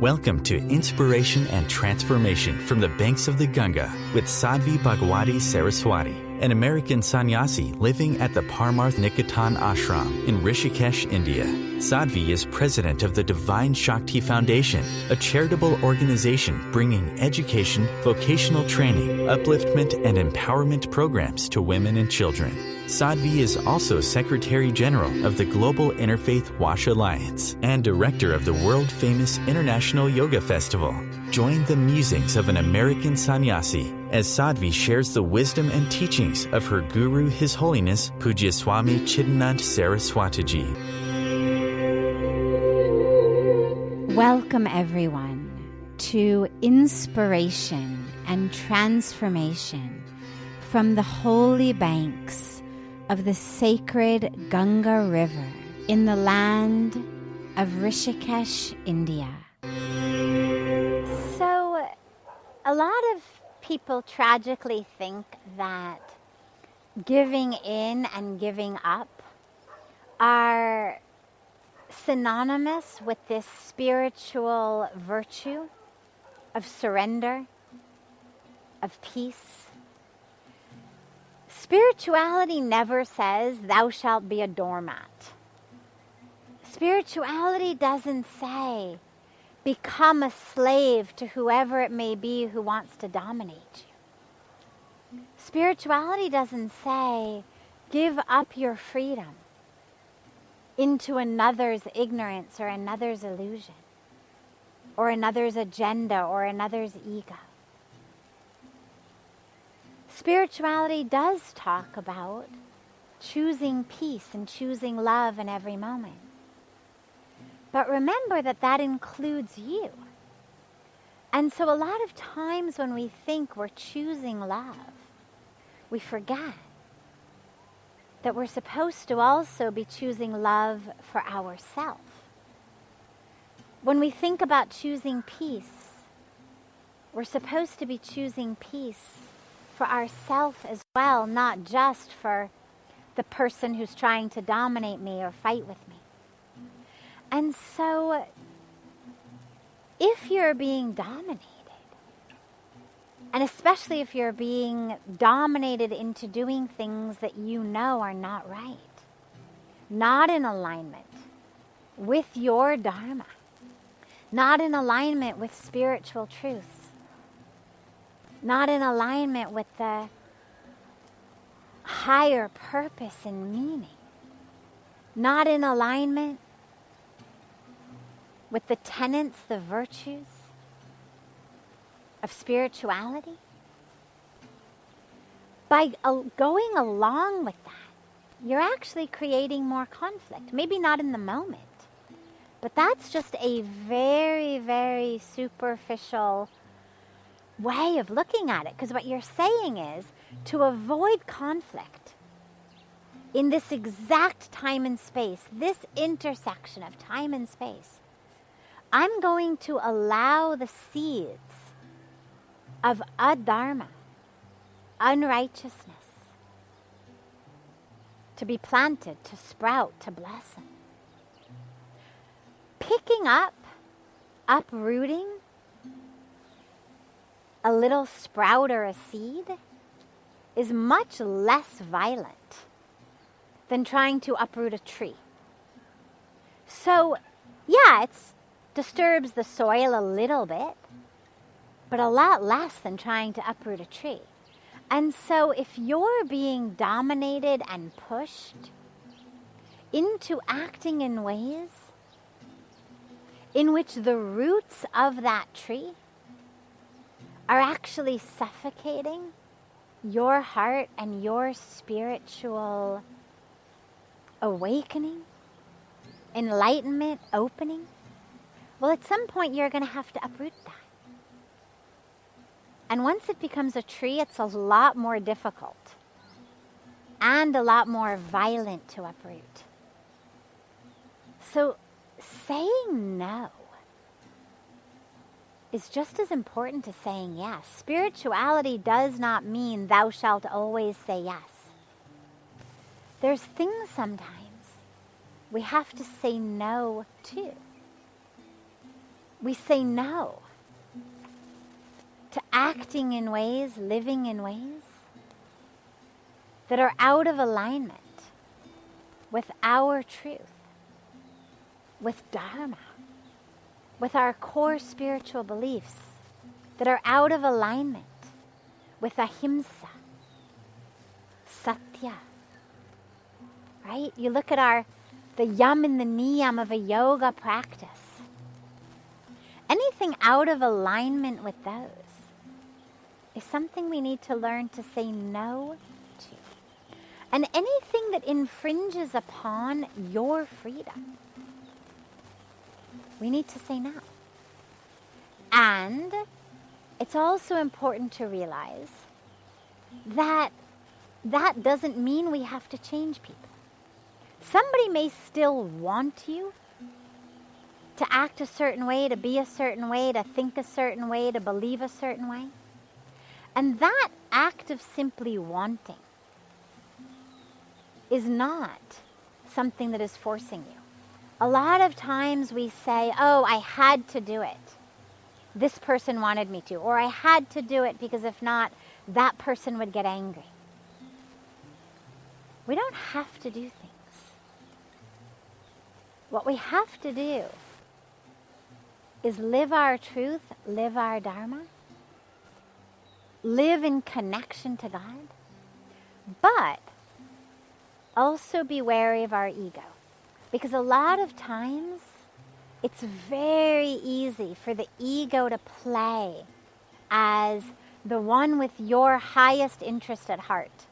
Welcome to Inspiration and Transformation from the Banks of the Ganga with Sadhvi Bhagawati Saraswati, an American sannyasi living at the Parmarth Niketan Ashram in Rishikesh, India. Sadhvi is president of the Divine Shakti Foundation, a charitable organization bringing education, vocational training, upliftment, and empowerment programs to women and children. Sadhvi is also Secretary General of the Global Interfaith Wash Alliance and Director of the world-famous International Yoga Festival. Join the musings of an American sannyasi as Sadhvi shares the wisdom and teachings of her guru, His Holiness Pujya Swami Chidanand Saraswatiji. Welcome, everyone, to Inspiration and Transformation from the holy banks of the sacred Ganga River in the land of Rishikesh, India. So, a lot of people tragically think that giving in and giving up are synonymous with this spiritual virtue of surrender, of peace. Spirituality never says, thou shalt be a doormat. Spirituality doesn't say, become a slave to whoever it may be who wants to dominate you. Spirituality doesn't say, give up your freedom into another's ignorance or another's illusion or another's agenda or another's ego. Spirituality does talk about choosing peace and choosing love in every moment. But remember that that includes you. And so a lot of times when we think we're choosing love, we forget that we're supposed to also be choosing love for ourselves. When we think about choosing peace, we're supposed to be choosing peace for ourselves as well, not just for the person who's trying to dominate me or fight with me. And so, if you're being dominated, and especially if you're being dominated into doing things that you know are not right, not in alignment with your dharma, not in alignment with spiritual truths, not in alignment with the higher purpose and meaning, not in alignment with the tenets, the virtues of spirituality. By going along with that, you're actually creating more conflict. Maybe not in the moment, but that's just a very, very superficial way of looking at it, because what you're saying is to avoid conflict in this exact time and space, this intersection of time and space, I'm going to allow the seeds of adharma, unrighteousness, to be planted, to sprout, to blossom. Picking up, uprooting a little sprout or a seed is much less violent than trying to uproot a tree. So, yeah, it disturbs the soil a little bit, but a lot less than trying to uproot a tree. And so if you're being dominated and pushed into acting in ways in which the roots of that tree are actually suffocating your heart and your spiritual awakening, enlightenment, opening, well, at some point you're going to have to uproot that. And once it becomes a tree, it's a lot more difficult and a lot more violent to uproot. So saying no is just as important as saying yes. Spirituality does not mean thou shalt always say yes. There's things sometimes we have to say no to. we say no to acting in ways, living in ways that are out of alignment with our truth, with Dharma, with our core spiritual beliefs, that are out of alignment with ahimsa, satya, right? You look at the yam and the niyam of a yoga practice. Anything out of alignment with those is something we need to learn to say no to. And anything that infringes upon your freedom, we need to say no. And it's also important to realize that that doesn't mean we have to change people. Somebody may still want you to act a certain way, to be a certain way, to think a certain way, to believe a certain way. And that act of simply wanting is not something that is forcing you. A lot of times we say, oh, I had to do it. This person wanted me to. Or I had to do it because if not, that person would get angry. We don't have to do things. What we have to do is live our truth, live our Dharma, live in connection to God, but also be wary of our ego. Because a lot of times, it's very easy for the ego to play as the one with your highest interest at heart.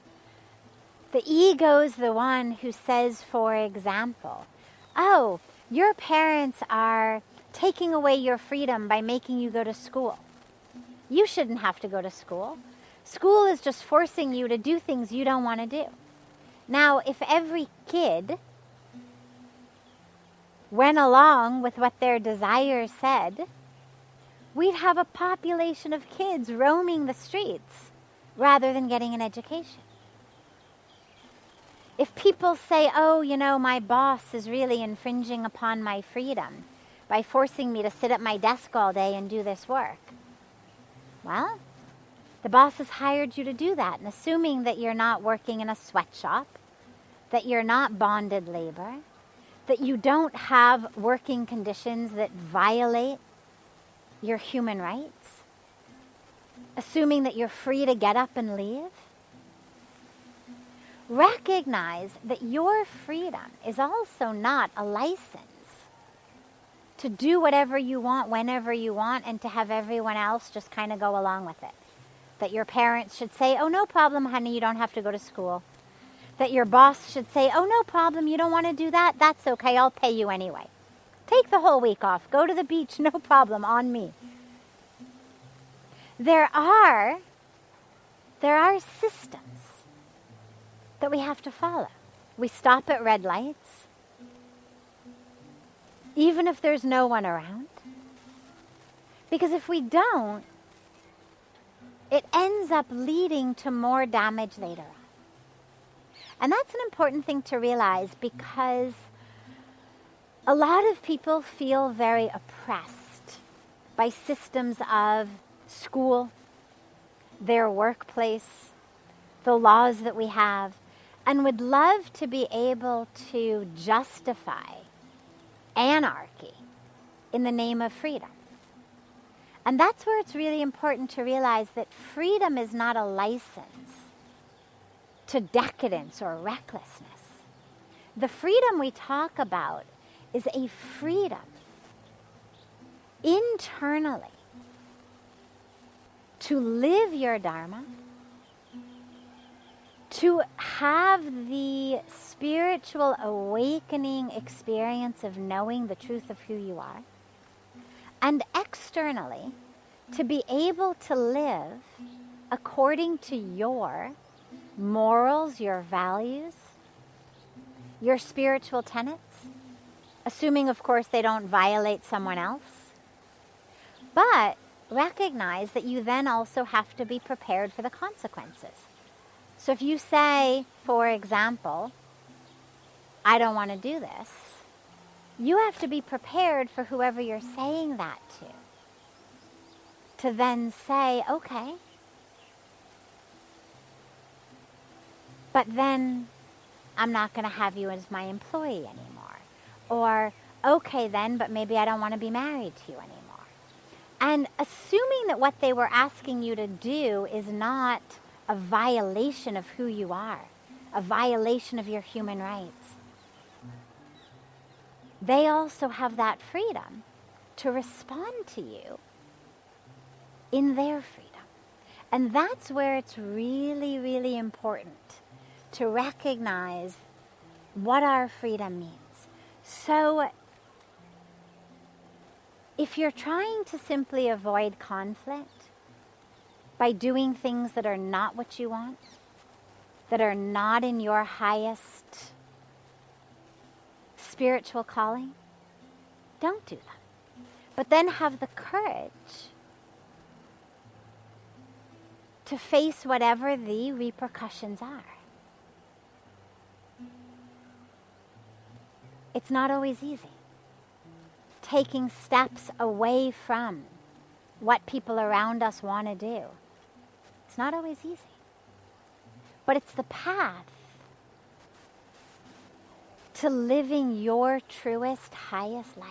The ego's the one who says, for example, oh, your parents are taking away your freedom by making you go to school. You shouldn't have to go to school. School is just forcing you to do things you don't want to do. Now, if every kid went along with what their desires said, we'd have a population of kids roaming the streets rather than getting an education. If people say, oh, you know, my boss is really infringing upon my freedom by forcing me to sit at my desk all day and do this work, well, the boss has hired you to do that, and assuming that you're not working in a sweatshop, that you're not bonded labor, that you don't have working conditions that violate your human rights, assuming that you're free to get up and leave, recognize that your freedom is also not a license to do whatever you want, whenever you want, and to have everyone else just kind of go along with it. That your parents should say, oh, no problem, honey, you don't have to go to school. That your boss should say, oh, no problem, you don't want to do that? That's okay, I'll pay you anyway. Take the whole week off, go to the beach, no problem, on me. There are systems that we have to follow. We stop at red lights, even if there's no one around. Because if we don't, it ends up leading to more damage later on. And that's an important thing to realize, because a lot of people feel very oppressed by systems of school, their workplace, the laws that we have, and would love to be able to justify anarchy in the name of freedom. And that's where it's really important to realize that freedom is not a license to decadence or recklessness. The freedom we talk about is a freedom internally to live your Dharma, to have the spiritual awakening experience of knowing the truth of who you are, and externally to be able to live according to your morals, your values, your spiritual tenets, assuming, of course, they don't violate someone else. But recognize that you then also have to be prepared for the consequences. So if you say, for example, I don't want to do this, you have to be prepared for whoever you're saying that to then say, okay, but then I'm not going to have you as my employee anymore. Or, okay then, but maybe I don't want to be married to you anymore. And assuming that what they were asking you to do is not a violation of who you are, a violation of your human rights. They also have that freedom to respond to you in their freedom. And that's where it's really, really important to recognize what our freedom means. So if you're trying to simply avoid conflict by doing things that are not what you want, that are not in your highest spiritual calling, don't do them. But then have the courage to face whatever the repercussions are. It's not always easy. Taking steps away from what people around us want to do. It's not always easy. But it's the path to living your truest, highest life.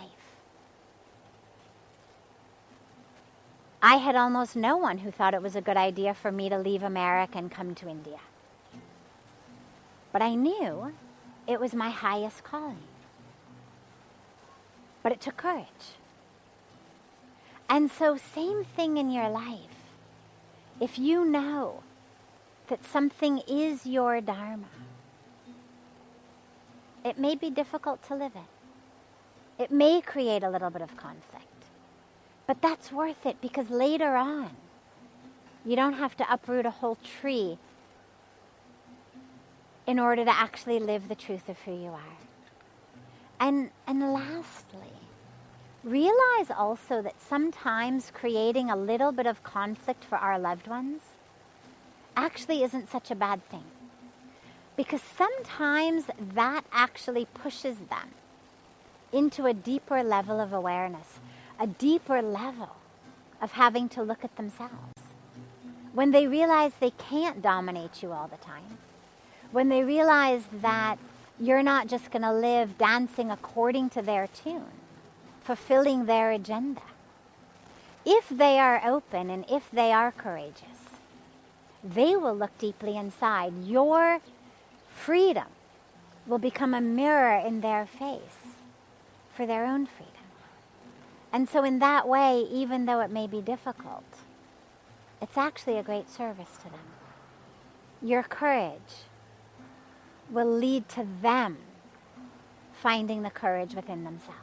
I had almost no one who thought it was a good idea for me to leave America and come to India. But I knew it was my highest calling. But it took courage. And so same thing in your life. If you know that something is your dharma, it may be difficult to live it. It may create a little bit of conflict. But that's worth it, because later on, you don't have to uproot a whole tree in order to actually live the truth of who you are. And lastly, realize also that sometimes creating a little bit of conflict for our loved ones actually isn't such a bad thing. Because sometimes that actually pushes them into a deeper level of awareness, a deeper level of having to look at themselves. When they realize they can't dominate you all the time, when they realize that you're not just going to live dancing according to their tune, fulfilling their agenda. If they are open and if they are courageous, they will look deeply inside. Your freedom will become a mirror in their face for their own freedom. And so in that way, even though it may be difficult, it's actually a great service to them. Your courage will lead to them finding the courage within themselves.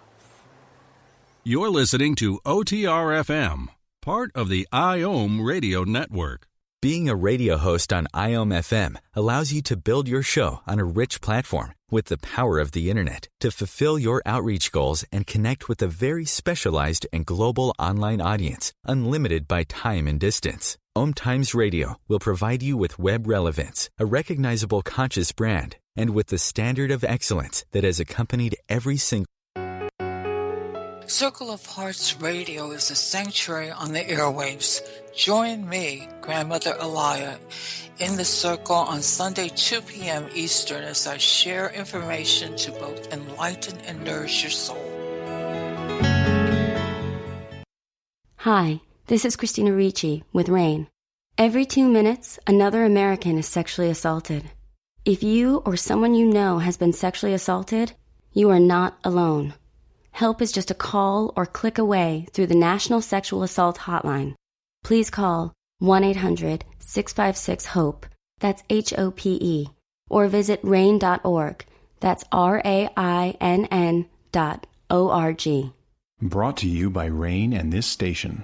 You're listening to OTR-FM, part of the IOM radio network. Being a radio host on IOM FM allows you to build your show on a rich platform with the power of the internet to fulfill your outreach goals and connect with a very specialized and global online audience, unlimited by time and distance. OMTimes Radio will provide you with web relevance, a recognizable conscious brand, and with the standard of excellence that has accompanied every single Circle of Hearts Radio is a sanctuary on the airwaves. Join me, Grandmother Alaya, in the circle on Sunday 2 p.m. Eastern as I share information to both enlighten and nourish your soul. Hi, this is Christina Ricci with RAIN. Every 2 minutes, another American is sexually assaulted. If you or someone you know has been sexually assaulted, you are not alone. Help is just a call or click away through the National Sexual Assault Hotline. Please call 1-800-656-HOPE, that's HOPE, or visit RAIN.org, that's RAINN.org. Brought to you by RAIN and this station.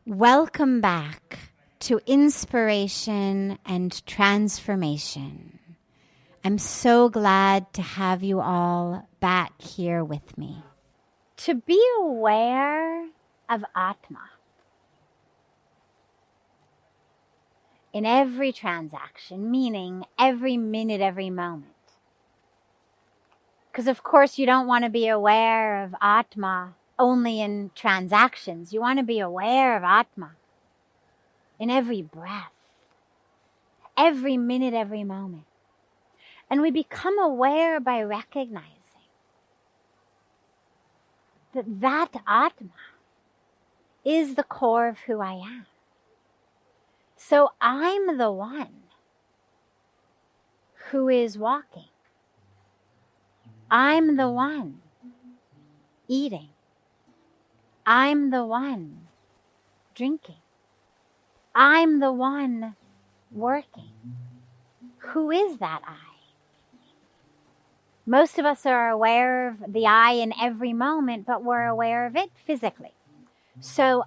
Welcome back to Inspiration and Transformation. I'm so glad to have you all back here with me. To be aware of Atma in every transaction, meaning every minute, every moment, Because of course you don't want to be aware of Atma only in transactions. You want to be aware of Atma in every breath, every minute, every moment. And we become aware by recognizing that Atma is the core of who I am. So I'm the one who is walking. I'm the one eating. I'm the one drinking. I'm the one working. Who is that I? Most of us are aware of the I in every moment, but we're aware of it physically. So,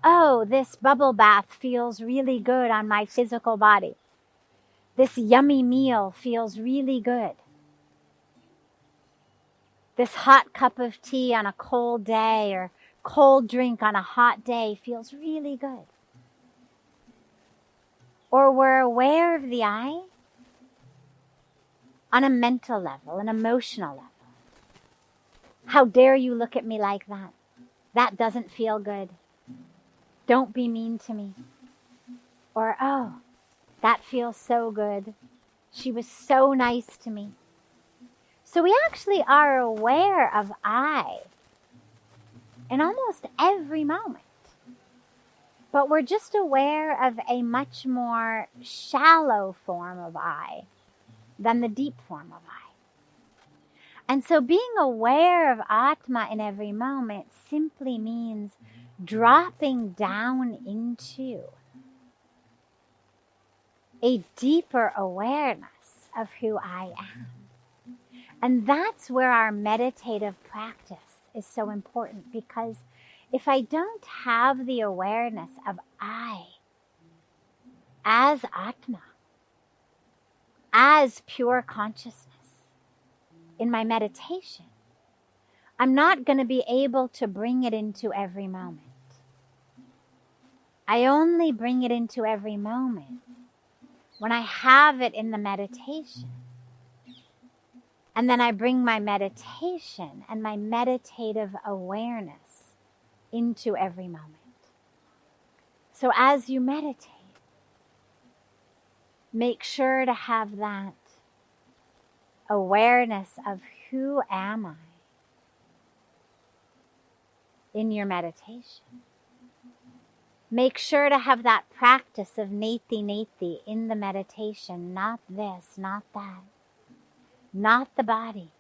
this bubble bath feels really good on my physical body. This yummy meal feels really good. This hot cup of tea on a cold day or cold drink on a hot day feels really good. Or we're aware of the I on a mental level, an emotional level. How dare you look at me like that? That doesn't feel good. Don't be mean to me. Or, that feels so good. She was so nice to me. So we actually are aware of I in almost every moment. But we're just aware of a much more shallow form of I than the deep form of I. And so being aware of Atma in every moment simply means dropping down into a deeper awareness of who I am. And that's where our meditative practice is so important, because if I don't have the awareness of I as Atma, as pure consciousness in my meditation, I'm not going to be able to bring it into every moment. I only bring it into every moment when I have it in the meditation. And then I bring my meditation and my meditative awareness into every moment. So as you meditate, make sure to have that awareness of who am I in your meditation. Make sure to have that practice of neti neti in the meditation, not this, not that. Not the body,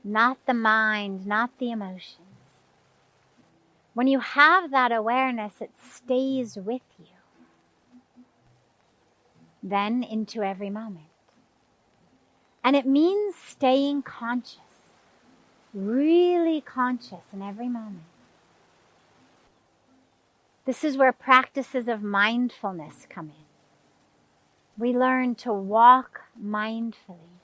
not the mind, not the emotions. When you have that awareness, it stays with you. Then into every moment. And it means staying conscious, really conscious in every moment. This is where practices of mindfulness come in. We learn to walk mindfully,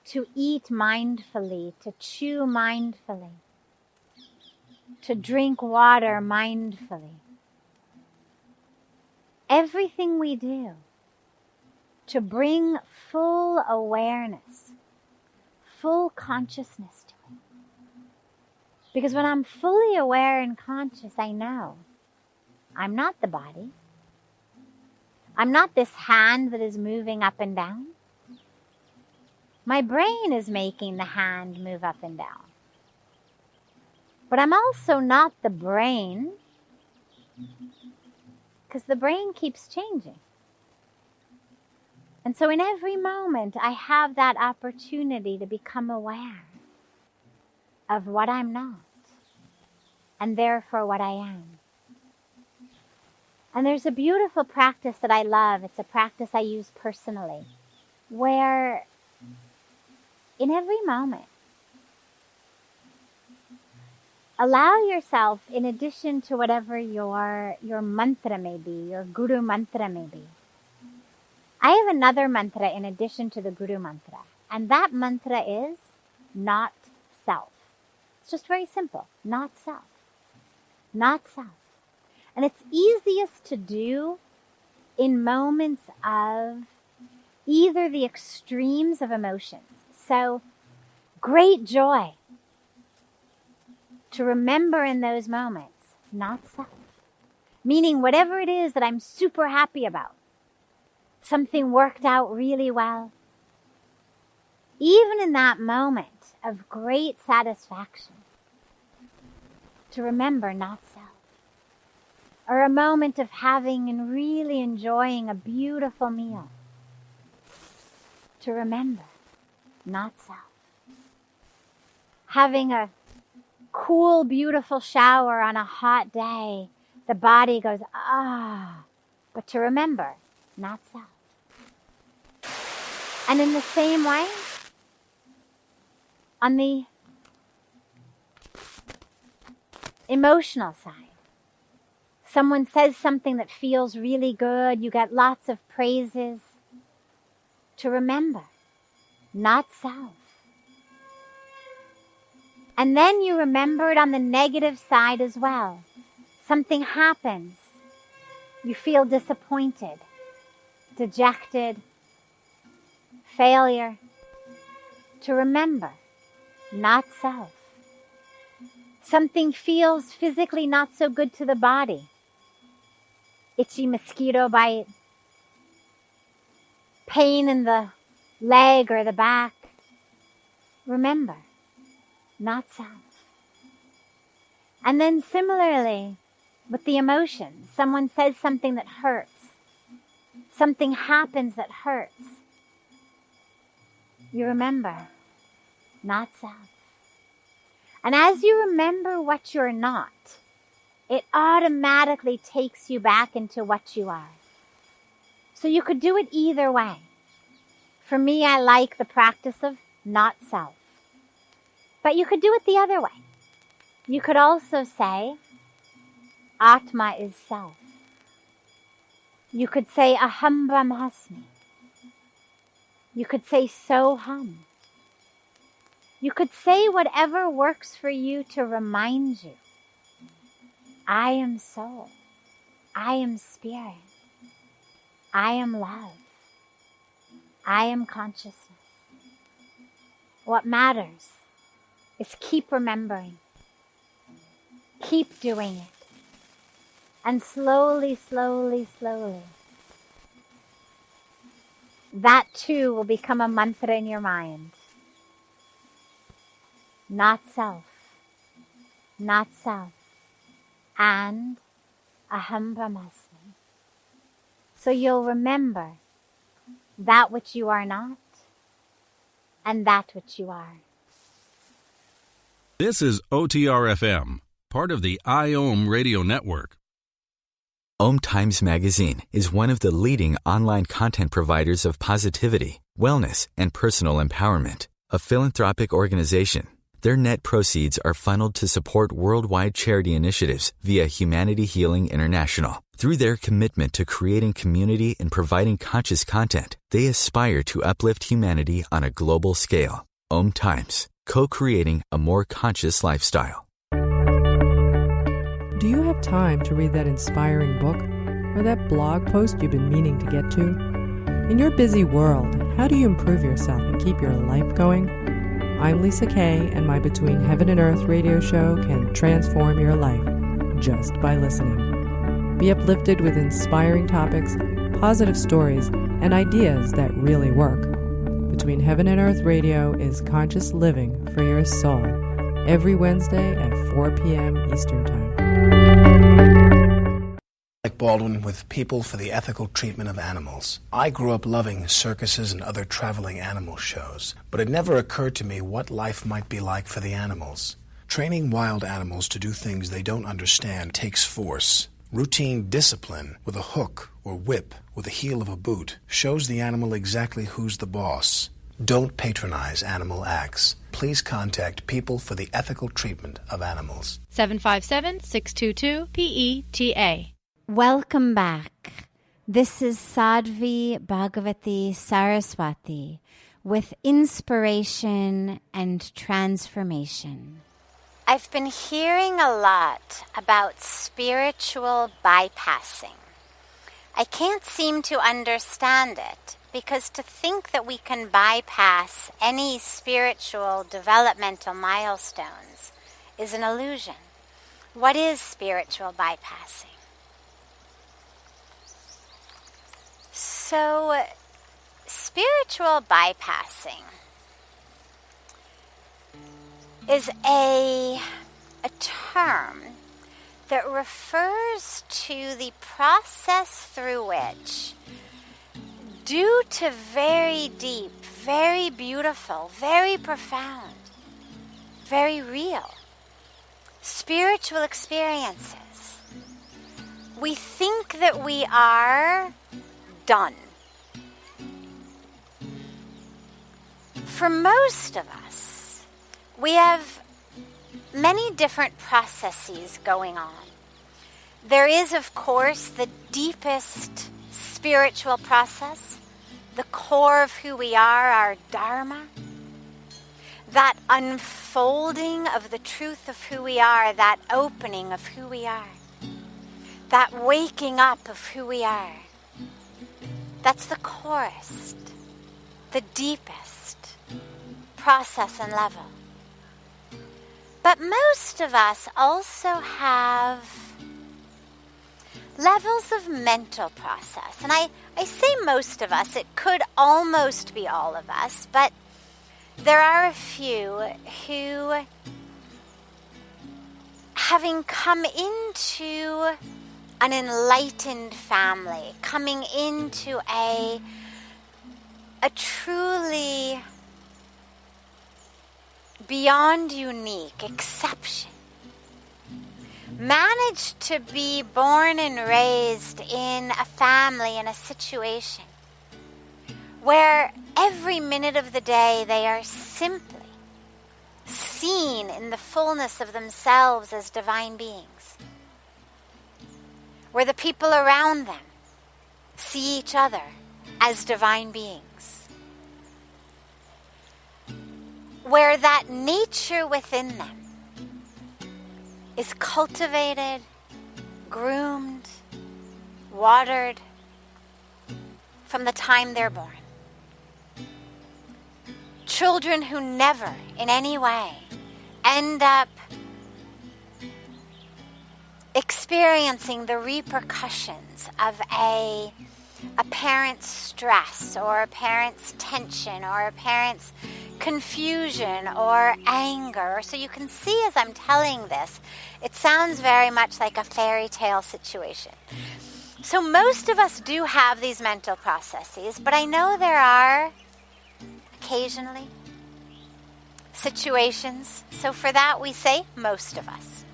to eat mindfully, to chew mindfully, to drink water mindfully. Everything we do to bring full awareness, full consciousness to it. Because when I'm fully aware and conscious, I know I'm not the body. I'm not this hand that is moving up and down. My brain is making the hand move up and down. But I'm also not the brain, because the brain keeps changing. And so in every moment, I have that opportunity to become aware of what I'm not, and therefore what I am. And there's a beautiful practice that I love. It's a practice I use personally, where in every moment, allow yourself, in addition to whatever your mantra may be, your guru mantra may be. I have another mantra in addition to the guru mantra, and that mantra is not self. It's just very simple. Not self. Not self. And it's easiest to do in moments of either the extremes of emotions. So great joy. To remember in those moments, not self. Meaning whatever it is that I'm super happy about, something worked out really well. Even in that moment of great satisfaction, to remember not self. Or a moment of having and really enjoying a beautiful meal, to remember not self. Having a cool, beautiful shower on a hot day, the body goes, but to remember, not self. And in the same way, on the emotional side, someone says something that feels really good, you get lots of praises, to remember, not self. And then you remember it on the negative side as well. Something happens. You feel disappointed, dejected, failure. To remember, not self. Something feels physically not so good to the body. Itchy mosquito bite, pain in the leg or the back. Remember, not self. And then similarly, with the emotions, someone says something that hurts. Something happens that hurts. You remember, not self. And as you remember what you're not, it automatically takes you back into what you are. So you could do it either way. For me, I like the practice of not self. But you could do it the other way. You could also say, Atma is self. You could say, Aham Brahmasmi. You could say, Soham. You could say whatever works for you to remind you. I am soul. I am spirit. I am love. I am consciousness. What matters is keep remembering. Keep doing it. And slowly, slowly, slowly, that too will become a mantra in your mind. Not self. Not self. And Aham Brahmasmi. So you'll remember that which you are not and that which you are. This is OTR-FM, part of the IOM radio network. OMTimes magazine is one of the leading online content providers of positivity, wellness, and personal empowerment. A philanthropic organization, their net proceeds are funneled to support worldwide charity initiatives via Humanity Healing International. Through their commitment to creating community and providing conscious content, they aspire to uplift humanity on a global scale. OMTimes, co-creating a more conscious lifestyle. Do you have time to read that inspiring book or that blog post you've been meaning to get to? In your busy world, how do you improve yourself and keep your life going? I'm Lisa Kay, and my Between Heaven and Earth radio show can transform your life just by listening. Be uplifted with inspiring topics, positive stories, and ideas that really work. Between Heaven and Earth radio is conscious living for your soul, every Wednesday at 4 p.m. Eastern Time. Like Baldwin with People for the Ethical Treatment of Animals. I grew up loving circuses and other traveling animal shows, but it never occurred to me what life might be like for the animals. Training wild animals to do things they don't understand takes force. Routine discipline with a hook or whip with the heel of a boot shows the animal exactly who's the boss. Don't patronize animal acts. Please contact People for the Ethical Treatment of Animals. 757-622-PETA. Welcome back. This is Sadhvi Bhagawati Saraswati with inspiration and transformation. I've been hearing a lot about spiritual bypassing. I can't seem to understand it, because to think that we can bypass any spiritual developmental milestones is an illusion. What is spiritual bypassing? So, spiritual bypassing is a term that refers to the process through which, due to very deep, very beautiful, very profound, very real spiritual experiences, we think that we are done. For most of us, we have many different processes going on. There is, of course, the deepest spiritual process, the core of who we are, our Dharma, that unfolding of the truth of who we are, that opening of who we are, that waking up of who we are. That's the corest, the deepest process and level. But most of us also have levels of mental process. And I say most of us, it could almost be all of us, but there are a few who, having come into an enlightened family, coming into a truly beyond unique exception, managed to be born and raised in a family, in a situation where every minute of the day they are simply seen in the fullness of themselves as divine beings, where the people around them see each other as divine beings, where that nature within them is cultivated, groomed, watered from the time they're born. Children who never in any way end up experiencing the repercussions of a parent's stress or a parent's tension or a parent's confusion or anger. So you can see as I'm telling this, it sounds very much like a fairy tale situation. So most of us do have these mental processes, but I know there are occasionally situations. So for that we say most of us.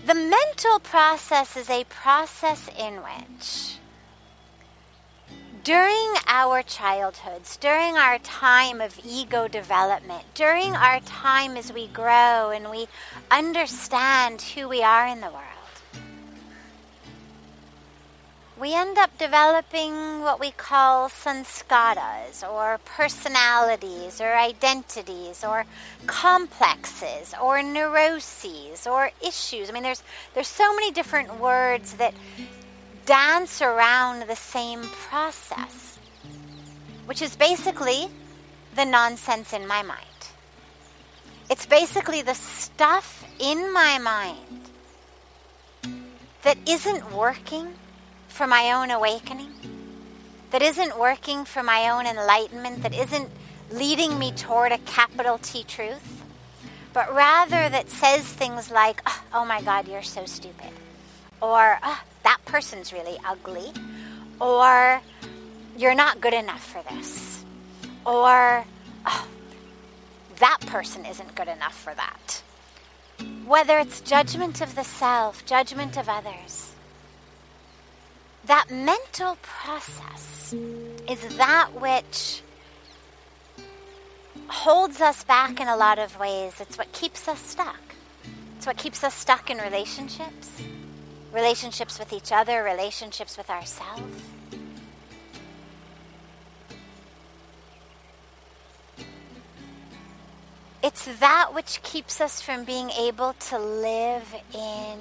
The mental process is a process in which, during our childhoods, during our time of ego development, during our time as we grow and we understand who we are in the world, we end up developing what we call sanskaras, or personalities, or identities, or complexes, or neuroses, or issues. I mean, there's so many different words that dance around the same process, which is basically the nonsense in my mind. It's basically the stuff in my mind that isn't working for my own awakening, that isn't working for my own enlightenment, that isn't leading me toward a capital T truth, but rather that says things like, oh my God, you're so stupid, or that person's really ugly, or you're not good enough for this, or that person isn't good enough for that. Whether it's judgment of the self, judgment of others, that mental process is that which holds us back in a lot of ways. It's what keeps us stuck. It's what keeps us stuck in relationships with each other, relationships with ourselves. It's that which keeps us from being able to live in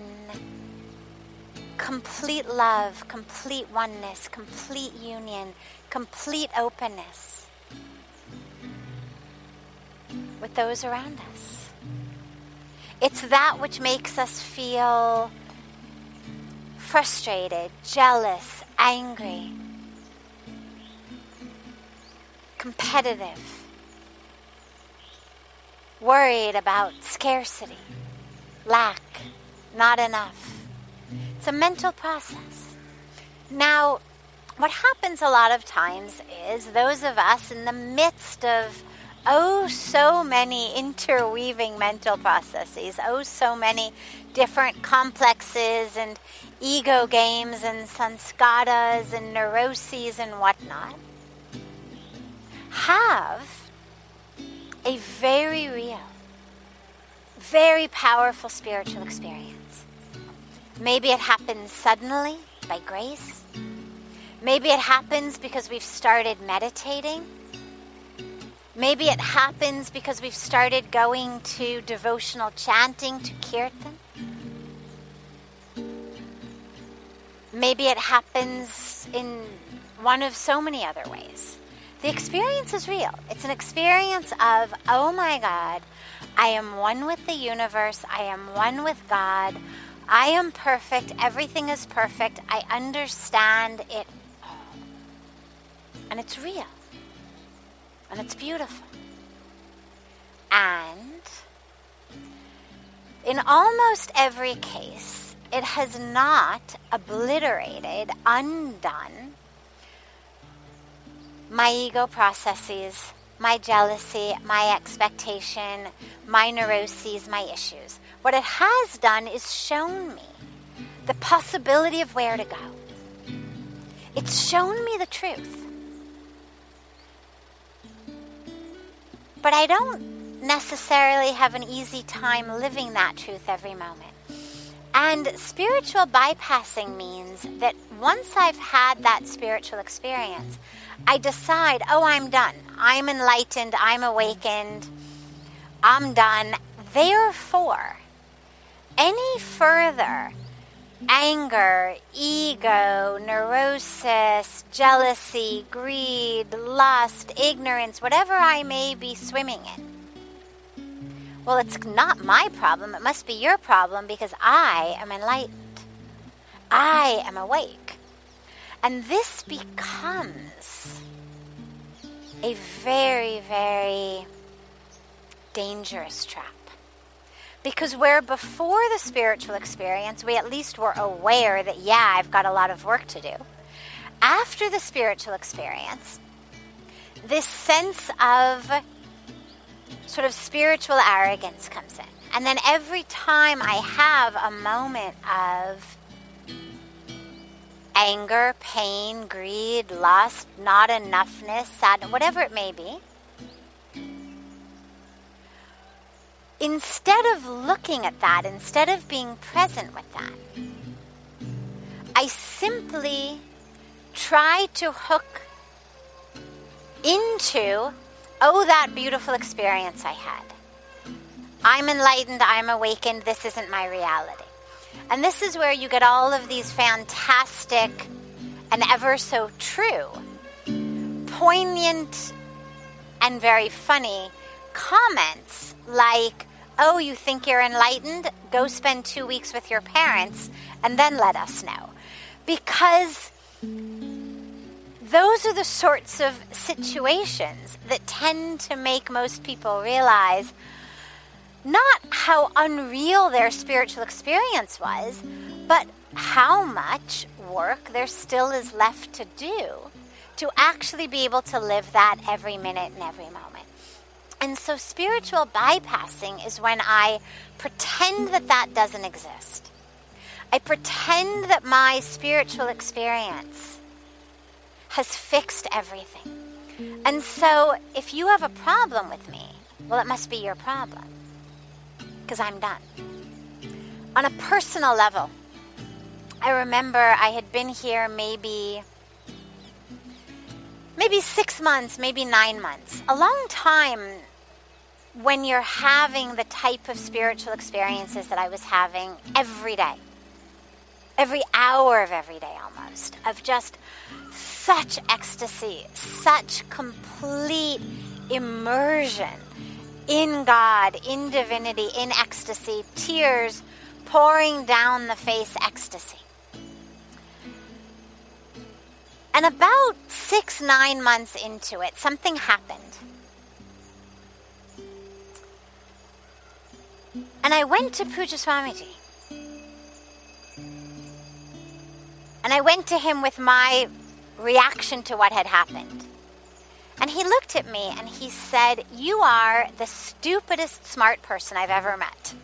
complete love, complete oneness, complete union, complete openness with those around us. It's that which makes us feel frustrated, jealous, angry, competitive, worried about scarcity, lack, not enough. It's a mental process. Now, what happens a lot of times is those of us in the midst of so many interweaving mental processes, so many different complexes and ego games and sanskaras and neuroses and whatnot, have a very real, very powerful spiritual experience. Maybe it happens suddenly by grace. Maybe it happens because we've started meditating. Maybe it happens because we've started going to devotional chanting, to kirtan. Maybe it happens in one of so many other ways. The experience is real. It's an experience of, oh my God, I am one with the universe. I am one with God. I am perfect. Everything is perfect. I understand it all. And it's real. And it's beautiful. And in almost every case, it has not obliterated, undone my ego processes, my jealousy, my expectation, my neuroses, my issues. What it has done is shown me the possibility of where to go. It's shown me the truth. But I don't necessarily have an easy time living that truth every moment. And spiritual bypassing means that once I've had that spiritual experience, I decide, oh, I'm done. I'm enlightened. I'm awakened. I'm done. Therefore, any further anger, ego, neurosis, jealousy, greed, lust, ignorance, whatever I may be swimming in, well, it's not my problem. It must be your problem because I am enlightened. I am awake. And this becomes a very, very dangerous trap. Because where before the spiritual experience, we at least were aware that, yeah, I've got a lot of work to do. After the spiritual experience, this sense of sort of spiritual arrogance comes in. And then every time I have a moment of anger, pain, greed, lust, not enoughness, sadness, whatever it may be, instead of looking at that, instead of being present with that, I simply try to hook into, oh, that beautiful experience I had. I'm enlightened, I'm awakened, this isn't my reality. And this is where you get all of these fantastic and ever so true, poignant and very funny comments like, oh, you think you're enlightened? Go spend 2 weeks with your parents and then let us know. Because those are the sorts of situations that tend to make most people realize not how unreal their spiritual experience was, but how much work there still is left to do to actually be able to live that every minute and every moment. And so spiritual bypassing is when I pretend that that doesn't exist. I pretend that my spiritual experience has fixed everything. And so if you have a problem with me, well, it must be your problem, because I'm done. On a personal level, I remember I had been here maybe 6 months, maybe 9 months, a long time when you're having the type of spiritual experiences that I was having every day. every hour of every day almost, of just such ecstasy, such complete immersion in God, in divinity, in ecstasy, tears pouring down the face ecstasy. And about 6-9 months into it, something happened. And I went to Puja Swamiji. And I went to him with my reaction to what had happened. And he looked at me and he said, "You are the stupidest smart person I've ever met."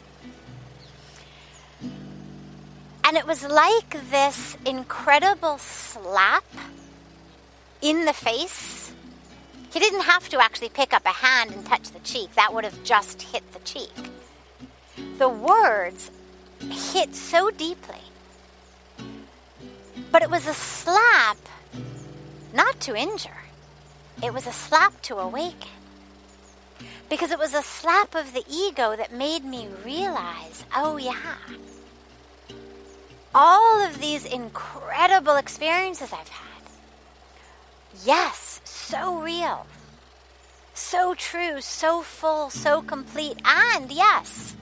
And it was like this incredible slap in the face. He didn't have to actually pick up a hand and touch the cheek. That would have just hit the cheek. The words hit so deeply. But it was a slap not to injure. It was a slap to awaken. Because it was a slap of the ego that made me realize, oh yeah, all of these incredible experiences I've had, yes, so real, so true, so full, so complete, and yes,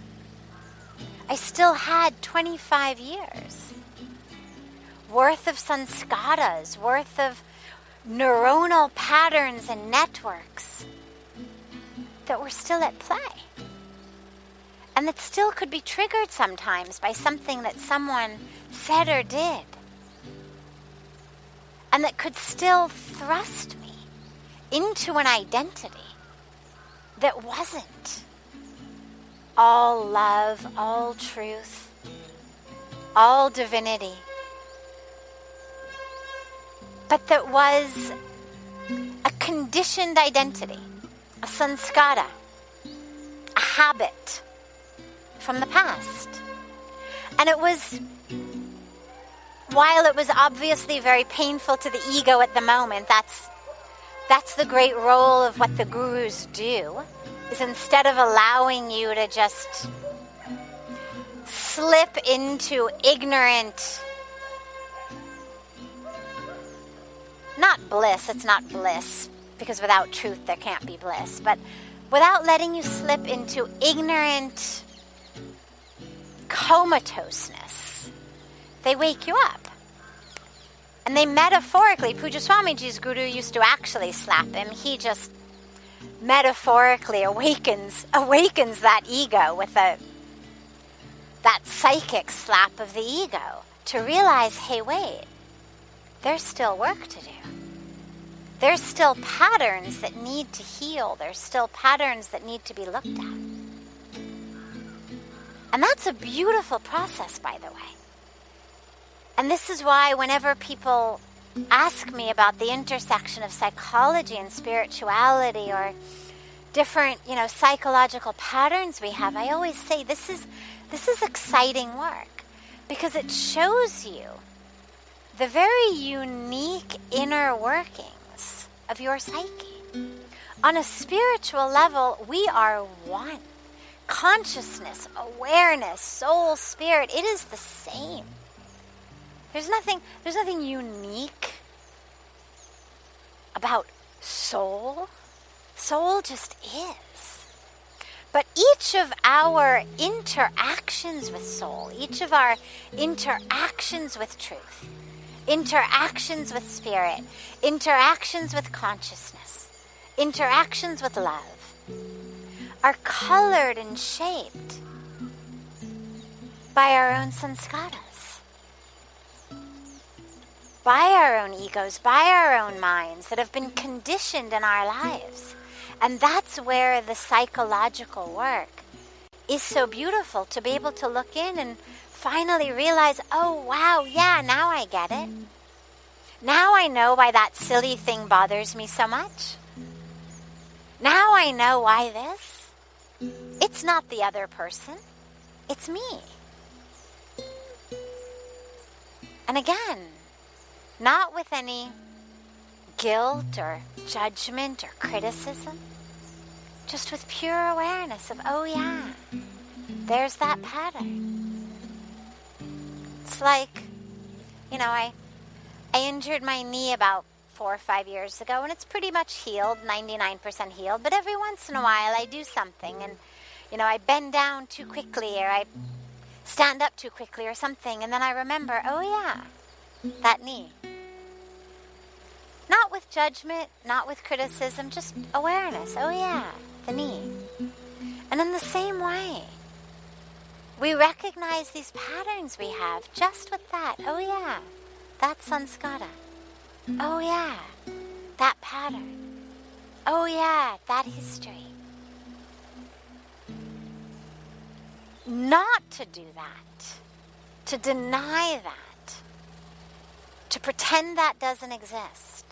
I still had 25 years worth of sanskaras, worth of neuronal patterns and networks that were still at play. And that still could be triggered sometimes by something that someone said or did. And that could still thrust me into an identity that wasn't all love, all truth, all divinity, but that was a conditioned identity, a sanskara, a habit from the past. And it was, while it was obviously very painful to the ego at the moment, that's the great role of what the gurus do, is instead of allowing you to just slip into ignorant, not bliss, it's not bliss, because without truth there can't be bliss, but without letting you slip into ignorant comatoseness, they wake you up. And they metaphorically, Puja Swamiji's guru used to actually slap him. He just metaphorically awakens that ego with that psychic slap of the ego to realize, hey, wait, there's still work to do. There's still patterns that need to heal. There's still patterns that need to be looked at. And that's a beautiful process, by the way. And this is why whenever people ask me about the intersection of psychology and spirituality or different, psychological patterns we have, I always say this is exciting work because it shows you the very unique inner workings of your psyche. On a spiritual level, we are one. Consciousness, awareness, soul, spirit, it is the same. There's nothing unique about soul. Soul just is. But each of our interactions with soul, each of our interactions with truth, interactions with spirit, interactions with consciousness, interactions with love, are colored and shaped by our own sanskaras, by our own egos, by our own minds that have been conditioned in our lives. And that's where the psychological work is so beautiful, to be able to look in and finally realize, oh wow, yeah, now I get it. Now I know why that silly thing bothers me so much. Now I know why this. It's not the other person, it's me. And again, not with any guilt or judgment or criticism, just with pure awareness of, oh yeah, there's that pattern. It's like I injured my knee about 4 or 5 years ago, and it's pretty much healed, 99% healed. But every once in a while I do something, and, I bend down too quickly, or I stand up too quickly or something, and then I remember, oh yeah, that knee. Not with judgment, not with criticism, just awareness. Oh yeah, the knee. And in the same way, we recognize these patterns we have just with that. Oh yeah, that's sanskara. Oh yeah, that pattern. Oh yeah, that history. Not to do that, to deny that, to pretend that doesn't exist,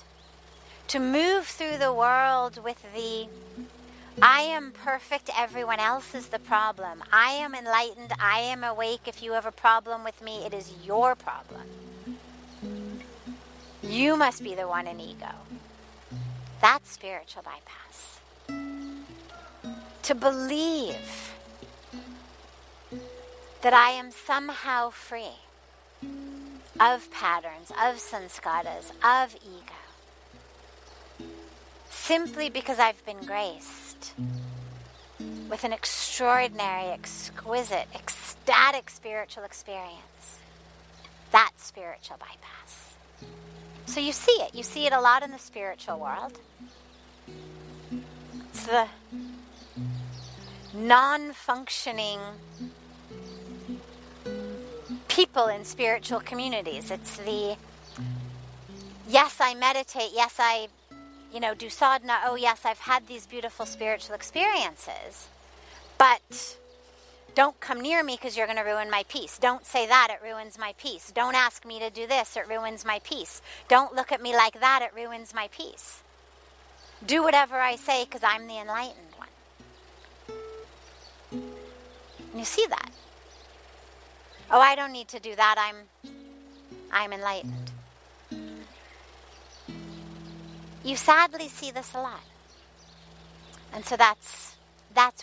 to move through the world with the I am perfect, everyone else is the problem. I am enlightened, I am awake. If you have a problem with me, it is your problem. You must be the one in ego. That's spiritual bypass. To believe that I am somehow free of patterns, of sanskaras, of ego, simply because I've been graced with an extraordinary, exquisite, ecstatic spiritual experience. That's spiritual bypass. So you see it. You see it a lot in the spiritual world. It's the non-functioning people in spiritual communities. It's the, yes, I meditate, yes, I, do sadhana, oh yes, I've had these beautiful spiritual experiences, but don't come near me because you're going to ruin my peace. Don't say that, it ruins my peace. Don't ask me to do this, it ruins my peace. Don't look at me like that, it ruins my peace. Do whatever I say because I'm the enlightened one. And you see that. Oh, I don't need to do that, I'm enlightened. You sadly see this a lot. And so that's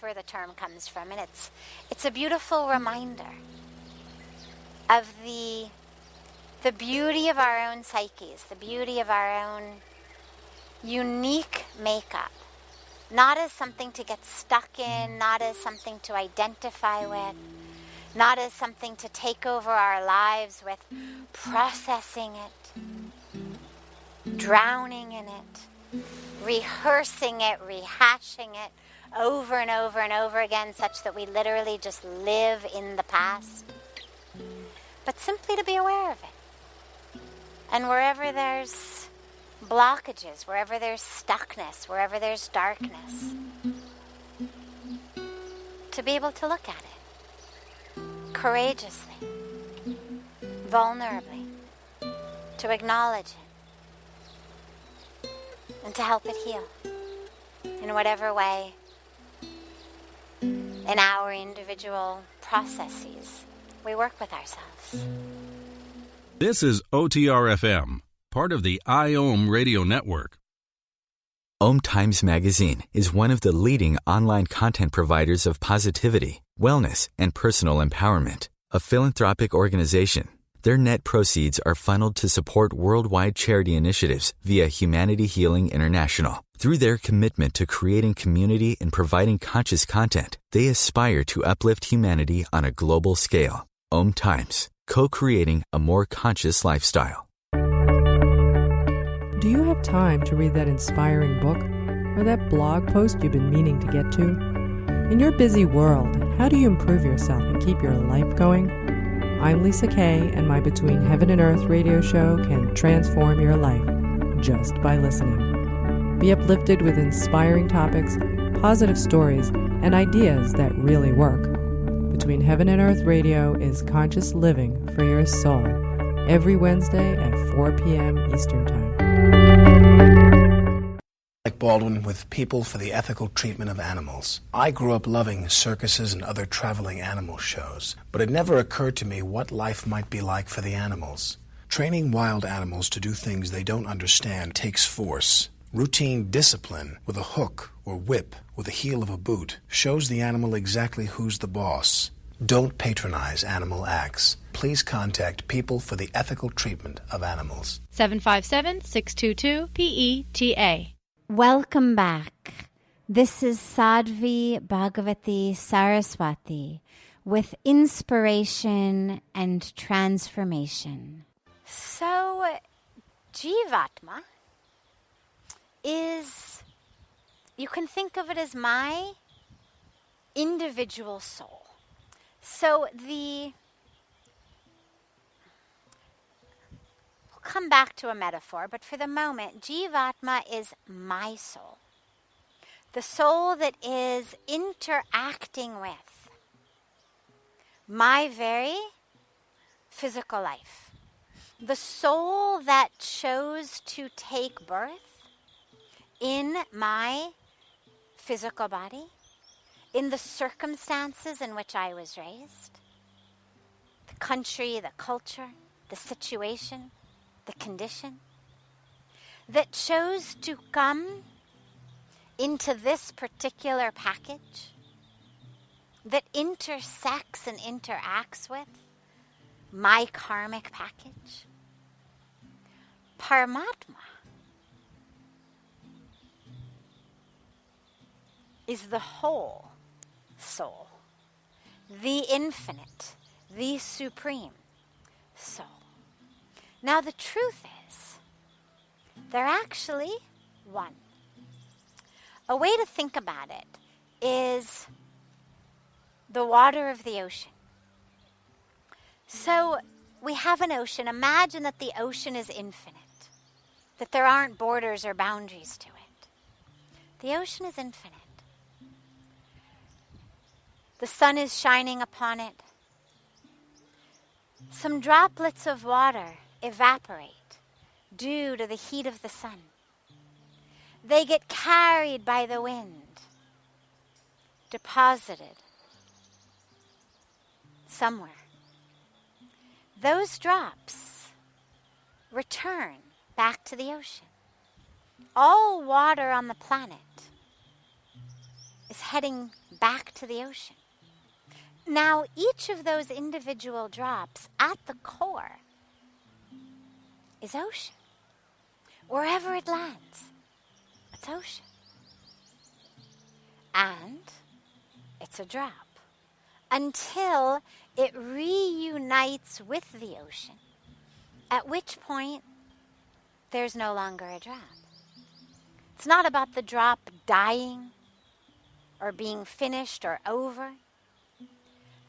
where the term comes from. And it's a beautiful reminder of the beauty of our own psyches, the beauty of our own unique makeup. Not as something to get stuck in, not as something to identify with, not as something to take over our lives with, processing it, drowning in it, rehearsing it, rehashing it over and over and over again, such that we literally just live in the past, but simply to be aware of it. And wherever there's blockages, wherever there's stuckness, wherever there's darkness, to be able to look at it courageously, vulnerably, to acknowledge it, and to help it heal in whatever way in our individual processes we work with ourselves. This is OTR-FM, part of the IOM radio network. OMTimes magazine is one of the leading online content providers of positivity, wellness, and personal empowerment. A philanthropic organization, their net proceeds are funneled to support worldwide charity initiatives via Humanity Healing International. Through their commitment to creating community and providing conscious content, they aspire to uplift humanity on a global scale. OMTimes, co-creating a more conscious lifestyle. Do you have time to read that inspiring book or that blog post you've been meaning to get to? In your busy world, how do you improve yourself and keep your life going? I'm Lisa Kay, and my Between Heaven and Earth radio show can transform your life just by listening. Be uplifted with inspiring topics, positive stories, and ideas that really work. Between Heaven and Earth radio is conscious living for your soul, every Wednesday at 4 p.m. Eastern Time. Like Baldwin with People for the Ethical Treatment of Animals. I grew up loving circuses and other traveling animal shows, but it never occurred to me what life might be like for the animals. Training wild animals to do things they don't understand takes force. Routine discipline with a hook or whip with the heel of a boot shows the animal exactly who's the boss. Don't patronize animal acts. Please contact People for the Ethical Treatment of Animals. 757-622-PETA. Welcome back. This is Sadhvi Bhagawati Saraswati with inspiration and transformation. So, Jivatma is, you can think of it as my individual soul. So we'll come back to a metaphor, but for the moment, Jivatma is my soul. The soul that is interacting with my very physical life. The soul that chose to take birth in my physical body, in the circumstances in which I was raised, the country, the culture, the situation, the condition, that chose to come into this particular package, that intersects and interacts with my karmic package. Paramatma is the whole soul, the infinite, the supreme soul. Now the truth is, they're actually one. A way to think about it is the water of the ocean. So we have an ocean. Imagine that the ocean is infinite, that there aren't borders or boundaries to it. The ocean is infinite. The sun is shining upon it. Some droplets of water evaporate due to the heat of the sun. They get carried by the wind, deposited somewhere. Those drops return back to the ocean. All water on the planet is heading back to the ocean. Now, each of those individual drops at the core is ocean. Wherever it lands, it's ocean. And it's a drop until it reunites with the ocean, at which point there's no longer a drop. It's not about the drop dying or being finished or over,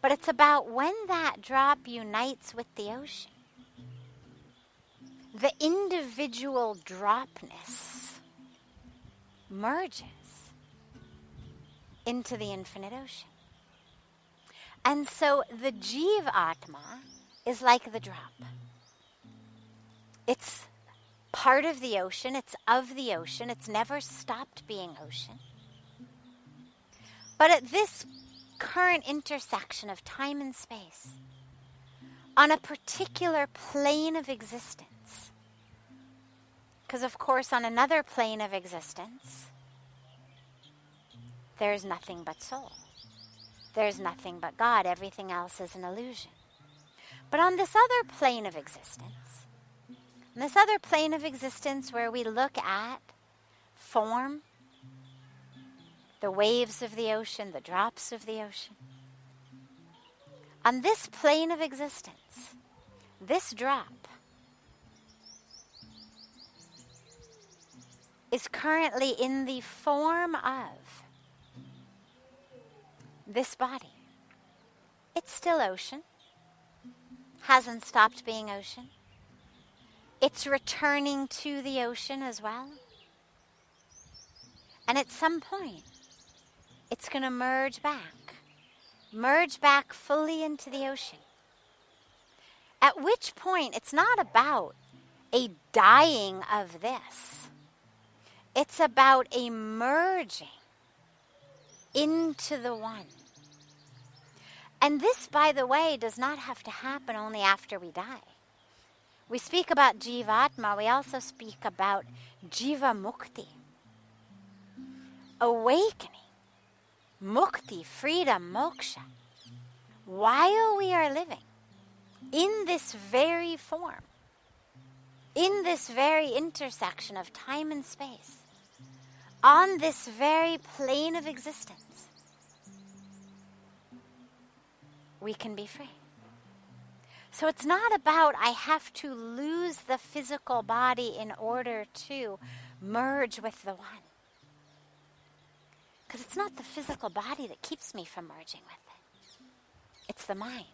but it's about when that drop unites with the ocean. The individual dropness merges into the infinite ocean. And so the Jivatma is like the drop. It's part of the ocean, it's of the ocean, it's never stopped being ocean. But at this current intersection of time and space, on a particular plane of existence, because of course on another plane of existence, there's nothing but soul. There's nothing but God. Everything else is an illusion. But on this other plane of existence, where we look at form, the waves of the ocean, the drops of the ocean, on this plane of existence, this drop is currently in the form of this body. It's still ocean, hasn't stopped being ocean. It's returning to the ocean as well. And at some point, it's going to merge back fully into the ocean. At which point, it's not about a dying of this. It's about a merging into the one. And this, by the way, does not have to happen only after we die. We speak about Jivatma, we also speak about Jiva Mukti. Awakening, Mukti, freedom, moksha. while we are living in this very form, in this very intersection of time and space, on this very plane of existence, we can be free. So it's not about I have to lose the physical body in order to merge with the one. Because it's not the physical body that keeps me from merging with it. It's the mind.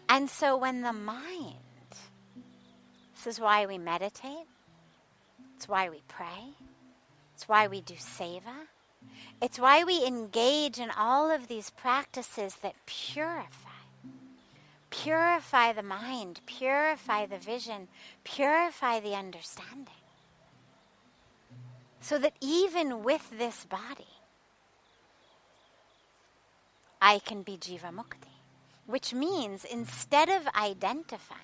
And so when the mind, this is why we meditate, it's why we pray, it's why we do seva, it's why we engage in all of these practices that purify the mind, purify the vision, purify the understanding. So that even with this body, I can be Jiva Mukti. Which means instead of identifying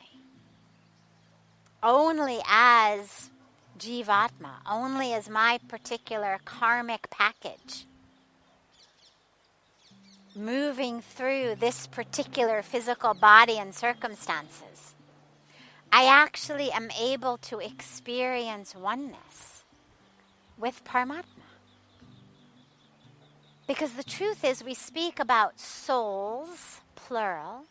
only as Jivatma, only as my particular karmic package, moving through this particular physical body and circumstances, I actually am able to experience oneness with Paramatma. Because the truth is, we speak about souls, plural,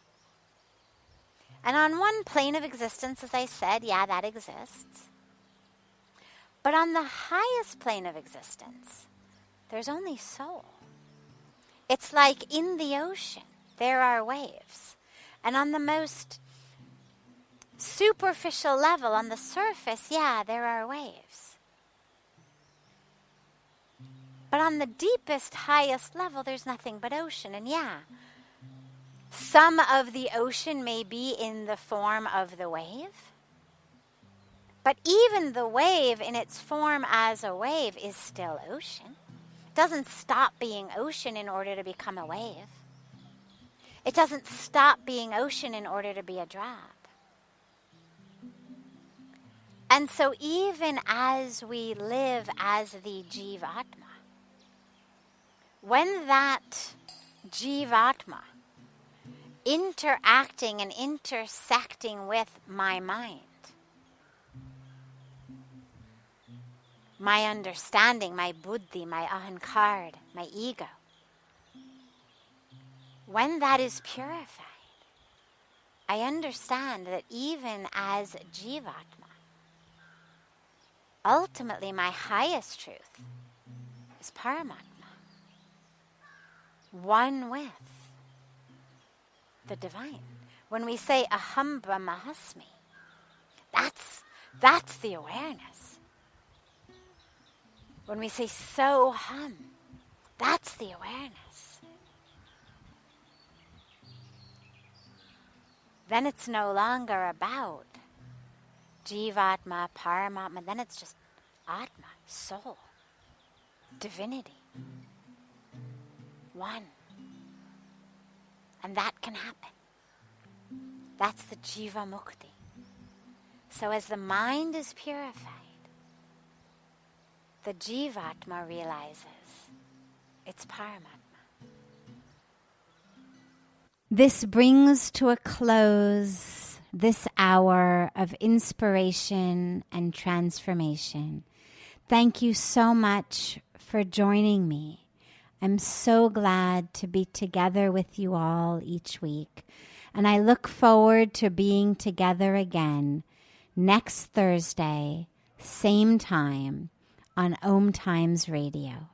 and on one plane of existence, as I said, yeah, that exists. But on the highest plane of existence, there's only soul. It's like in the ocean, there are waves. And on the most superficial level, on the surface, yeah, there are waves. But on the deepest, highest level, there's nothing but ocean. And yeah, some of the ocean may be in the form of the wave. But even the wave in its form as a wave is still ocean. It doesn't stop being ocean in order to become a wave. It doesn't stop being ocean in order to be a drop. And so even as we live as the Jivatma, when that Jivatma interacting and intersecting with my mind, my understanding, my buddhi, my ahankar, my ego, when that is purified, I understand that even as Jivatma, ultimately my highest truth is Paramatma, one with the divine. When we say Aham Brahmasmi, that's the awareness. When we say Soham, that's the awareness. Then it's no longer about Jivatma, Paramatma, then it's just Atma, soul, divinity, one. And that can happen. That's the Jiva Mukti. So as the mind is purified, the Jivatma realizes it's Paramatma. This brings to a close this hour of inspiration and transformation. Thank you so much for joining me. I'm so glad to be together with you all each week, and I look forward to being together again next Thursday, same time, on OMTimes Radio.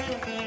Thank you.